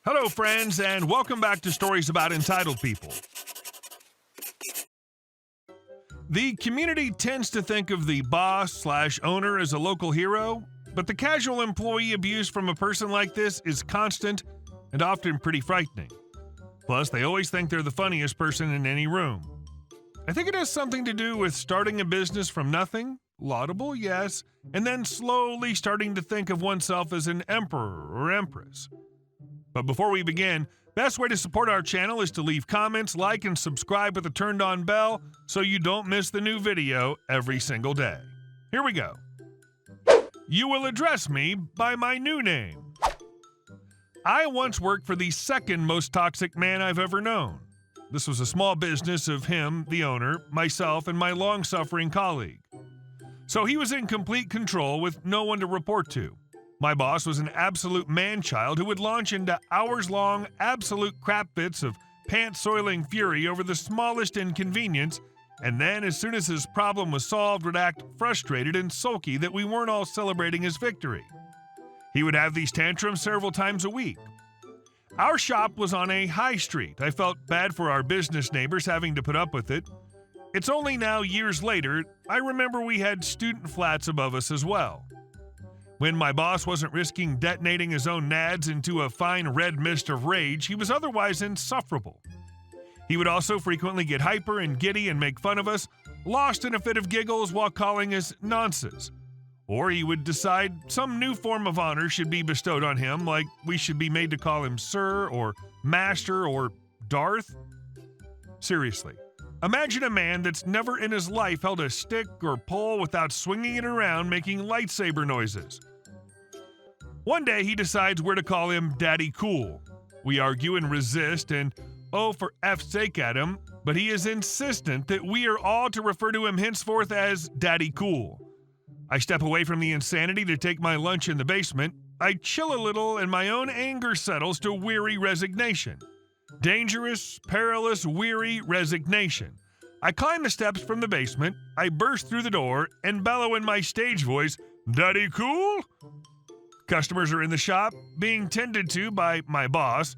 Hello, friends, and welcome back to Stories About Entitled People. The community tends to think of the boss/owner as a local hero, but the casual employee abuse from a person like this is constant and often pretty frightening. Plus, they always think they're the funniest person in any room. I think it has something to do with starting a business from nothing, laudable, yes, and then slowly starting to think of oneself as an emperor or empress. But before we begin, best way to support our channel is to leave comments, like, and subscribe with a turned-on bell so you don't miss the new video every single day. Here we go. You will address me by my new name. I once worked for the second most toxic man I've ever known. This was a small business of him, the owner, myself, and my long-suffering colleague. So he was in complete control with no one to report to. My boss was an absolute man-child who would launch into hours-long absolute crap bits of pants-soiling fury over the smallest inconvenience, and then as soon as his problem was solved would act frustrated and sulky that we weren't all celebrating his victory. He would have these tantrums several times a week. Our shop was on a high street. I felt bad for our business neighbors having to put up with it. It's only now, years later, I remember we had student flats above us as well. When my boss wasn't risking detonating his own nads into a fine red mist of rage, he was otherwise insufferable. He would also frequently get hyper and giddy and make fun of us, lost in a fit of giggles while calling us nonces. Or he would decide some new form of honor should be bestowed on him, like we should be made to call him Sir or Master or Darth. Seriously, imagine a man that's never in his life held a stick or pole without swinging it around making lightsaber noises. One day he decides we're to call him Daddy Cool. We argue and resist and, oh, for F's sake at him, but he is insistent that we are all to refer to him henceforth as Daddy Cool. I step away from the insanity to take my lunch in the basement. I chill a little and my own anger settles to weary resignation. Dangerous, perilous, weary resignation. I climb the steps from the basement, I burst through the door, and bellow in my stage voice, "Daddy Cool?" Customers are in the shop, being tended to by my boss.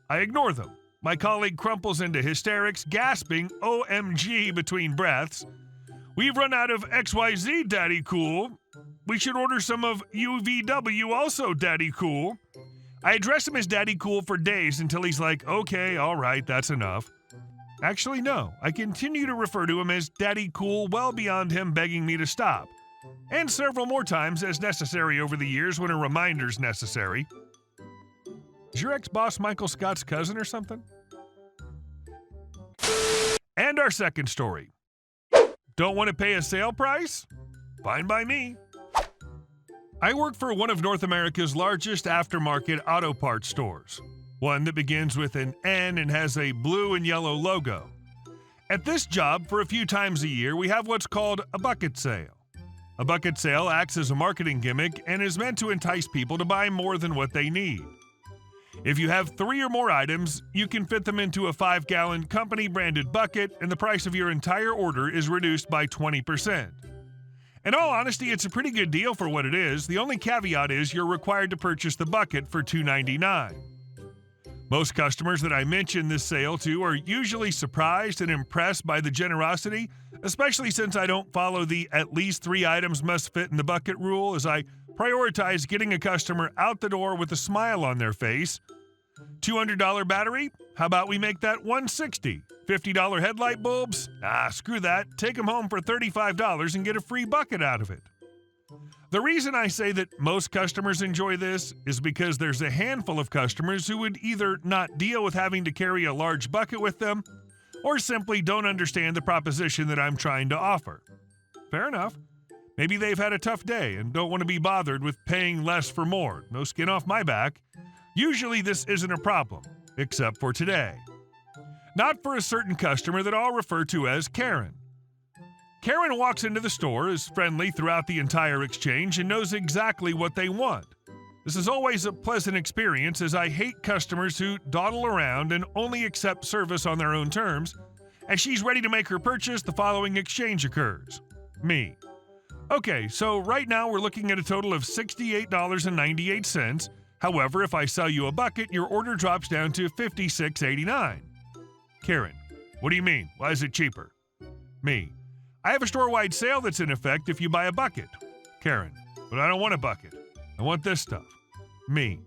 I ignore them. My colleague crumples into hysterics, gasping OMG between breaths. "We've run out of XYZ, Daddy Cool. We should order some of UVW also, Daddy Cool." I address him as Daddy Cool for days until he's like, "Okay, all right, that's enough." Actually, no. I continue to refer to him as Daddy Cool well beyond him begging me to stop. And several more times as necessary over the years when a reminder's necessary. Is your ex-boss Michael Scott's cousin or something? And our second story. Don't want to pay a sale price? Fine by me. I work for one of North America's largest aftermarket auto parts stores, one that begins with an N and has a blue and yellow logo. At this job, for a few times a year, we have what's called a bucket sale. A bucket sale acts as a marketing gimmick and is meant to entice people to buy more than what they need. If you have 3 or more items, you can fit them into a 5-gallon company-branded bucket, and the price of your entire order is reduced by 20%. In all honesty, it's a pretty good deal for what it is. The only caveat is you're required to purchase the bucket for $2.99. Most customers that I mention this sale to are usually surprised and impressed by the generosity, especially since I don't follow the at least 3 items must fit in the bucket rule, as I prioritize getting a customer out the door with a smile on their face. $200 battery? How about we make that $160? $50 headlight bulbs? Screw that. Take them home for $35 and get a free bucket out of it. The reason I say that most customers enjoy this is because there's a handful of customers who would either not deal with having to carry a large bucket with them or simply don't understand the proposition that I'm trying to offer. Fair enough. Maybe they've had a tough day and don't want to be bothered with paying less for more. No skin off my back. Usually this isn't a problem, except for today. Not for a certain customer that I'll refer to as Karen. Karen walks into the store, is friendly throughout the entire exchange, and knows exactly what they want. This is always a pleasant experience, as I hate customers who dawdle around and only accept service on their own terms. As she's ready to make her purchase, the following exchange occurs. Me. Okay, so right now we're looking at a total of $68.98. However, if I sell you a bucket, your order drops down to $56.89. Karen, what do you mean? Why is it cheaper? Me, I have a store-wide sale that's in effect if you buy a bucket. Karen, but I don't want a bucket. I want this stuff. Me,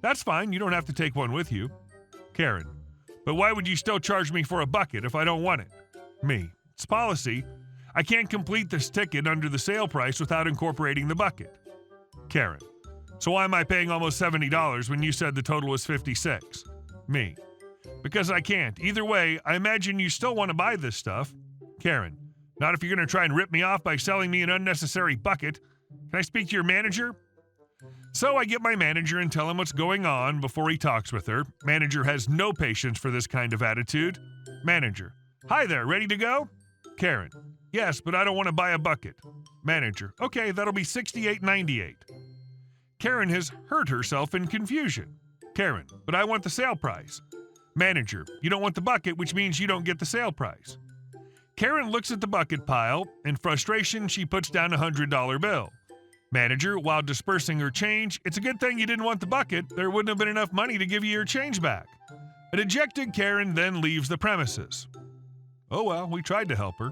that's fine. You don't have to take one with you. Karen, but why would you still charge me for a bucket if I don't want it? Me, it's policy. I can't complete this ticket under the sale price without incorporating the bucket. Karen, so why am I paying almost $70 when you said the total was $56? Me, because I can't. Either way, I imagine you still want to buy this stuff. Karen, not if you're going to try and rip me off by selling me an unnecessary bucket. Can I speak to your manager? So I get my manager and tell him what's going on before he talks with her. Manager has no patience for this kind of attitude. Manager, hi there, ready to go? Karen, yes, but I don't want to buy a bucket. Manager, okay, that'll be $68.98. Karen has hurt herself in confusion. Karen, but I want the sale price. Manager, you don't want the bucket, which means you don't get the sale price. Karen looks at the bucket pile. In frustration, she puts down a $100 bill. Manager, while dispersing her change, it's a good thing you didn't want the bucket. There wouldn't have been enough money to give you your change back. A dejected Karen then leaves the premises. Oh well, we tried to help her.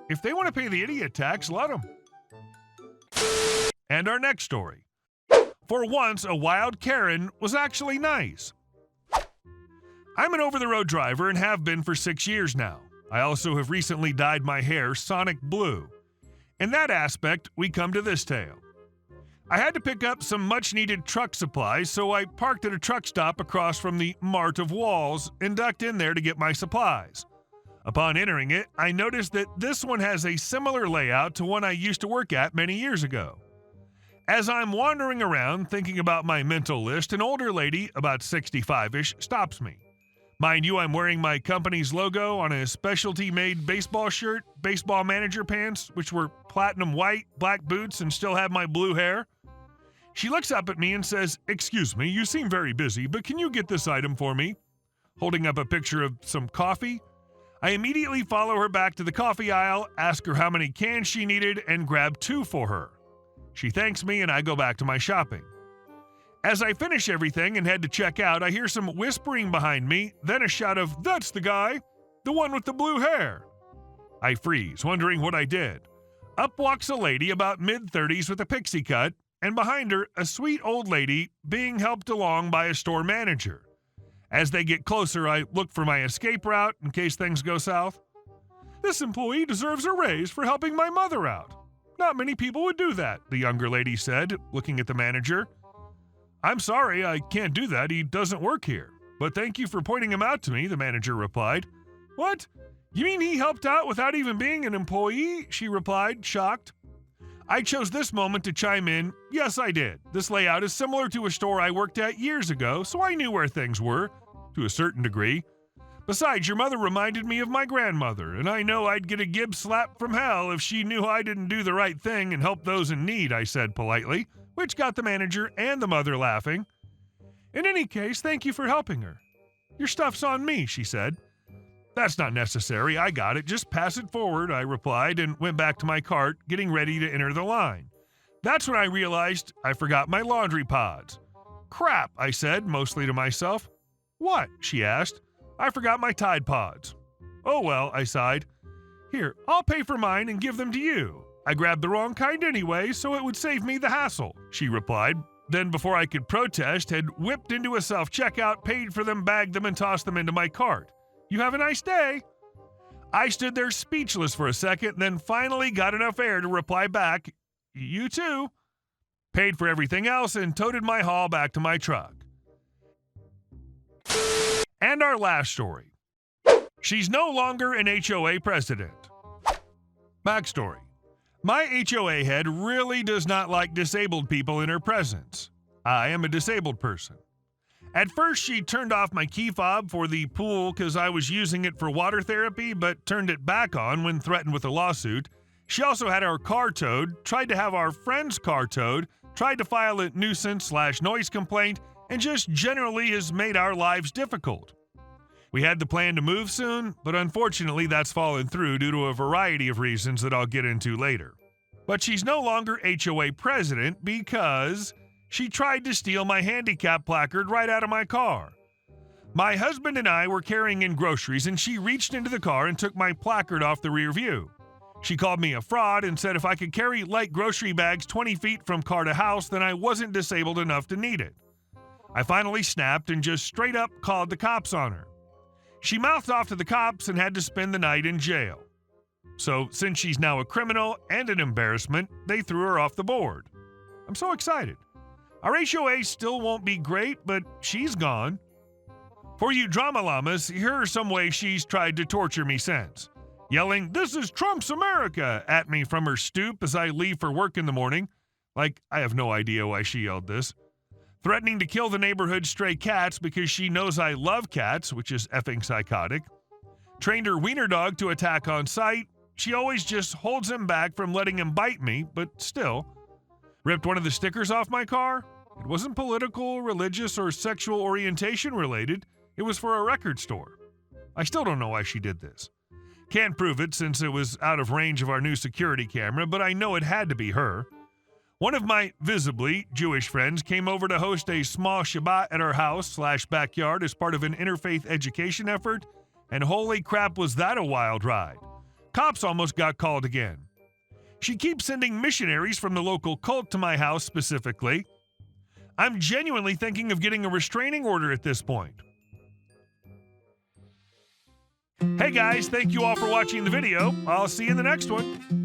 If they want to pay the idiot tax, let them. And our next story. For once, a wild Karen was actually nice. I'm an over-the-road driver and have been for 6 years now. I also have recently dyed my hair sonic blue. In that aspect, we come to this tale. I had to pick up some much-needed truck supplies, so I parked at a truck stop across from the Mart of Walls and ducked in there to get my supplies. Upon entering it, I noticed that this one has a similar layout to one I used to work at many years ago. As I'm wandering around thinking about my mental list, an older lady, about 65-ish, stops me. Mind you, I'm wearing my company's logo on a specialty-made baseball shirt, baseball manager pants, which were platinum white, black boots, and still have my blue hair. She looks up at me and says, "Excuse me, you seem very busy, but can you get this item for me?" Holding up a picture of some coffee. I immediately follow her back to the coffee aisle, ask her how many cans she needed, and grab 2 for her. She thanks me and I go back to my shopping. As I finish everything and head to check out, I hear some whispering behind me, then a shout of, "That's the guy! The one with the blue hair!" I freeze, wondering what I did. Up walks a lady about mid-30s with a pixie cut, and behind her, a sweet old lady being helped along by a store manager. As they get closer, I look for my escape route in case things go south. "This employee deserves a raise for helping my mother out. Not many people would do that," the younger lady said, looking at the manager. "I'm sorry, I can't do that. He doesn't work here. But thank you for pointing him out to me," the manager replied. "What? You mean he helped out without even being an employee?" she replied, shocked. I chose this moment to chime in. "Yes, I did. This layout is similar to a store I worked at years ago, so I knew where things were, to a certain degree. Besides, your mother reminded me of my grandmother, and I know I'd get a gib slap from hell if she knew I didn't do the right thing and help those in need," I said politely, which got the manager and the mother laughing. "In any case, thank you for helping her." "Your stuff's on me," she said. "That's not necessary. I got it. Just pass it forward," I replied and went back to my cart, getting ready to enter the line. That's when I realized I forgot my laundry pods. "Crap," I said, mostly to myself. "What?" she asked. "I forgot my Tide Pods." "Oh well," I sighed. "Here, I'll pay for mine and give them to you. I grabbed the wrong kind anyway, so it would save me the hassle," she replied. Then, before I could protest, had whipped into a self-checkout, paid for them, bagged them, and tossed them into my cart. "You have a nice day." I stood there speechless for a second, then finally got enough air to reply back, "You too." Paid for everything else and toted my haul back to my truck. And our last story. She's no longer an HOA president. Backstory. My HOA head really does not like disabled people in her presence. I am a disabled person. At first, she turned off my key fob for the pool because I was using it for water therapy, but turned it back on when threatened with a lawsuit. She also had our car towed, tried to have our friend's car towed, tried to file a nuisance/noise complaint, and just generally has made our lives difficult. We had the plan to move soon, but unfortunately that's fallen through due to a variety of reasons that I'll get into later. But she's no longer HOA president because she tried to steal my handicap placard right out of my car. My husband and I were carrying in groceries, and she reached into the car and took my placard off the rear view. She called me a fraud and said if I could carry light grocery bags 20 feet from car to house, then I wasn't disabled enough to need it. I finally snapped and just straight up called the cops on her. She mouthed off to the cops and had to spend the night in jail. So, since she's now a criminal and an embarrassment, they threw her off the board. I'm so excited. Our HOA still won't be great, but she's gone. For you drama llamas, here are some ways she's tried to torture me since. Yelling, "This is Trump's America," at me from her stoop as I leave for work in the morning. Like, I have no idea why she yelled this. Threatening to kill the neighborhood's stray cats because she knows I love cats, which is effing psychotic. Trained her wiener dog to attack on sight. She always just holds him back from letting him bite me, but still. Ripped one of the stickers off my car. It wasn't political, religious, or sexual orientation related. It was for a record store. I still don't know why she did this. Can't prove it since it was out of range of our new security camera, but I know it had to be her. One of my visibly Jewish friends came over to host a small Shabbat at our house/backyard as part of an interfaith education effort, and holy crap was that a wild ride. Cops almost got called again. She keeps sending missionaries from the local cult to my house specifically. I'm genuinely thinking of getting a restraining order at this point. Hey guys, thank you all for watching the video. I'll see you in the next one.